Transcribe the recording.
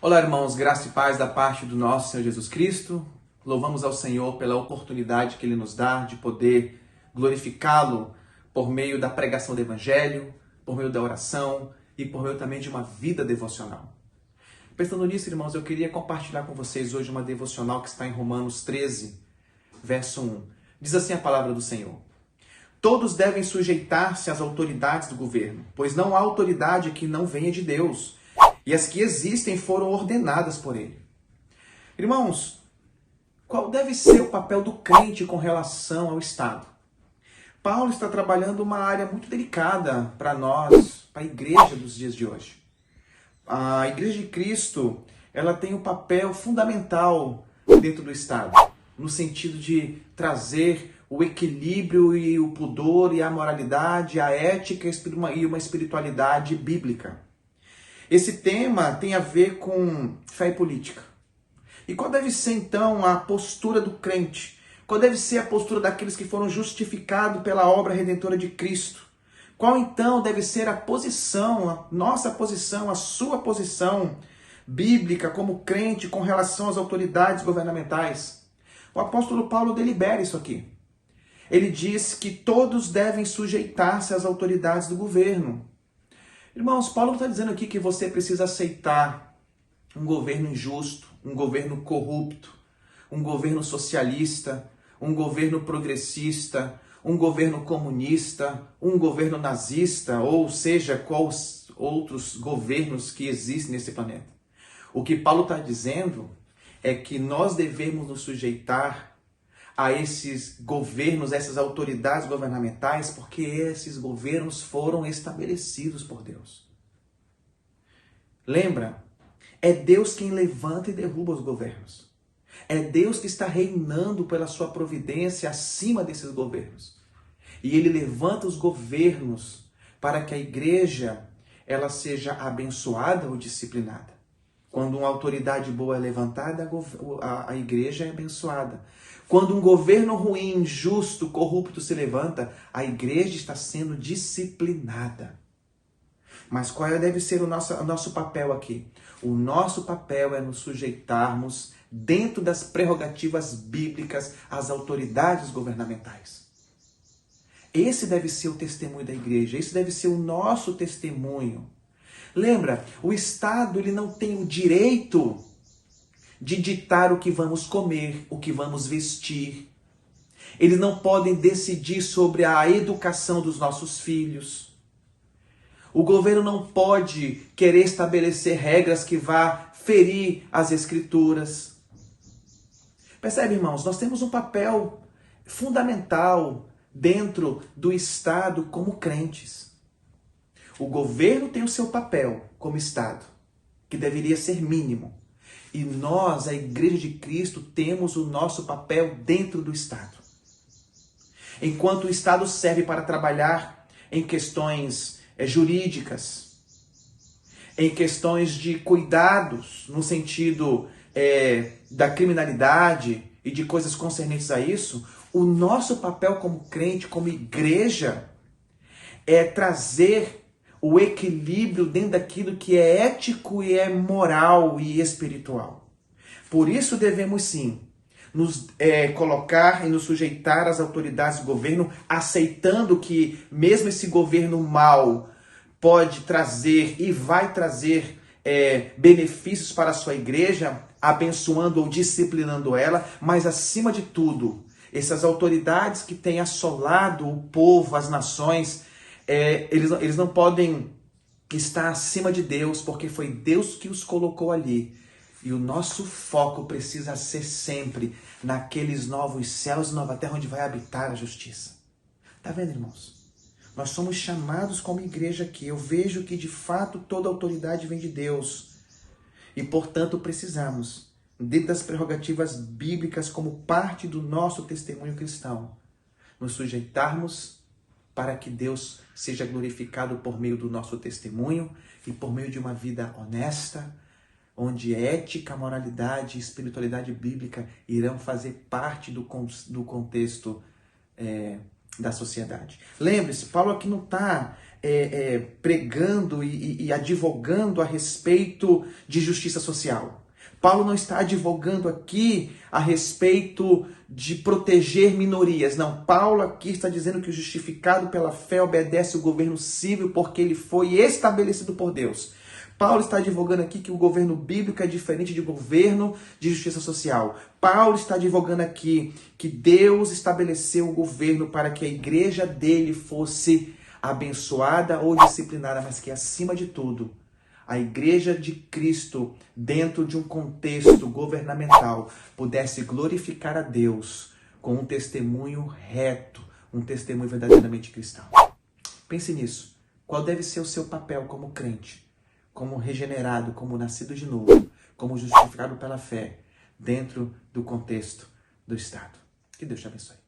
Olá, irmãos, graça e paz da parte do nosso Senhor Jesus Cristo. Louvamos ao Senhor pela oportunidade que Ele nos dá de poder glorificá-lo por meio da pregação do Evangelho, por meio da oração e por meio também de uma vida devocional. Pensando nisso, irmãos, eu queria compartilhar com vocês hoje uma devocional que está em Romanos 13, verso 1. Diz assim a palavra do Senhor: Todos devem sujeitar-se às autoridades do governo, pois não há autoridade que não venha de Deus, e as que existem foram ordenadas por Ele. Irmãos, qual deve ser o papel do crente com relação ao Estado? Paulo está trabalhando uma área muito delicada para nós, para a igreja dos dias de hoje. A Igreja de Cristo, ela tem um papel fundamental dentro do Estado, no sentido de trazer o equilíbrio e o pudor e a moralidade, a ética e uma espiritualidade bíblica. Esse tema tem a ver com fé e política. E qual deve ser, então, a postura do crente? Qual deve ser a postura daqueles que foram justificados pela obra redentora de Cristo? Qual, então, deve ser a posição, a nossa posição, a sua posição bíblica como crente com relação às autoridades governamentais? O apóstolo Paulo delibera isso aqui. Ele diz que todos devem sujeitar-se às autoridades do governo. Irmãos, Paulo está dizendo aqui que você precisa aceitar um governo injusto, um governo corrupto, um governo socialista, um governo progressista, um governo comunista, um governo nazista, ou seja, quais outros governos que existem nesse planeta. O que Paulo está dizendo é que nós devemos nos sujeitar a esses governos, a essas autoridades governamentais, porque esses governos foram estabelecidos por Deus. Lembra? É Deus quem levanta e derruba os governos. É Deus que está reinando pela sua providência acima desses governos. E Ele levanta os governos para que a igreja ela seja abençoada ou disciplinada. Quando uma autoridade boa é levantada, a igreja é abençoada. Quando um governo ruim, injusto, corrupto se levanta, a igreja está sendo disciplinada. Mas qual deve ser o nosso papel aqui? O nosso papel é nos sujeitarmos, dentro das prerrogativas bíblicas, às autoridades governamentais. Esse deve ser o testemunho da igreja, esse deve ser o nosso testemunho. Lembra, o Estado ele não tem o direito de ditar o que vamos comer, o que vamos vestir. Eles não podem decidir sobre a educação dos nossos filhos. O governo não pode querer estabelecer regras que vá ferir as escrituras. Percebe, irmãos? Nós temos um papel fundamental dentro do Estado como crentes. O governo tem o seu papel como Estado, que deveria ser mínimo. E nós, a Igreja de Cristo, temos o nosso papel dentro do Estado. Enquanto o Estado serve para trabalhar em questões jurídicas, em questões de cuidados, no sentido da criminalidade e de coisas concernentes a isso, o nosso papel como crente, como igreja, é trazer o equilíbrio dentro daquilo que é ético e é moral e espiritual. Por isso devemos sim nos colocar e nos sujeitar às autoridades do governo, aceitando que mesmo esse governo mau pode trazer e vai trazer benefícios para a sua igreja, abençoando ou disciplinando ela, mas acima de tudo, essas autoridades que têm assolado o povo, as nações, eles não podem estar acima de Deus, porque foi Deus que os colocou ali. E o nosso foco precisa ser sempre naqueles novos céus e nova terra onde vai habitar a justiça. Tá vendo, irmãos? Nós somos chamados como igreja aqui. Eu vejo que, de fato, toda autoridade vem de Deus. E, portanto, precisamos, dentro das prerrogativas bíblicas, como parte do nosso testemunho cristão, nos sujeitarmos para que Deus seja glorificado por meio do nosso testemunho e por meio de uma vida honesta, onde ética, moralidade e espiritualidade bíblica irão fazer parte do contexto da sociedade. Lembre-se, Paulo aqui não está pregando e advogando a respeito de justiça social. Paulo não está advogando aqui a respeito de proteger minorias. Não, Paulo aqui está dizendo que o justificado pela fé obedece o governo civil porque ele foi estabelecido por Deus. Paulo está advogando aqui que o governo bíblico é diferente de governo de justiça social. Paulo está advogando aqui que Deus estabeleceu o governo para que a igreja dele fosse abençoada ou disciplinada, mas que, acima de tudo, a igreja de Cristo, dentro de um contexto governamental, pudesse glorificar a Deus com um testemunho reto, um testemunho verdadeiramente cristão. Pense nisso. Qual deve ser o seu papel como crente, como regenerado, como nascido de novo, como justificado pela fé, dentro do contexto do Estado? Que Deus te abençoe.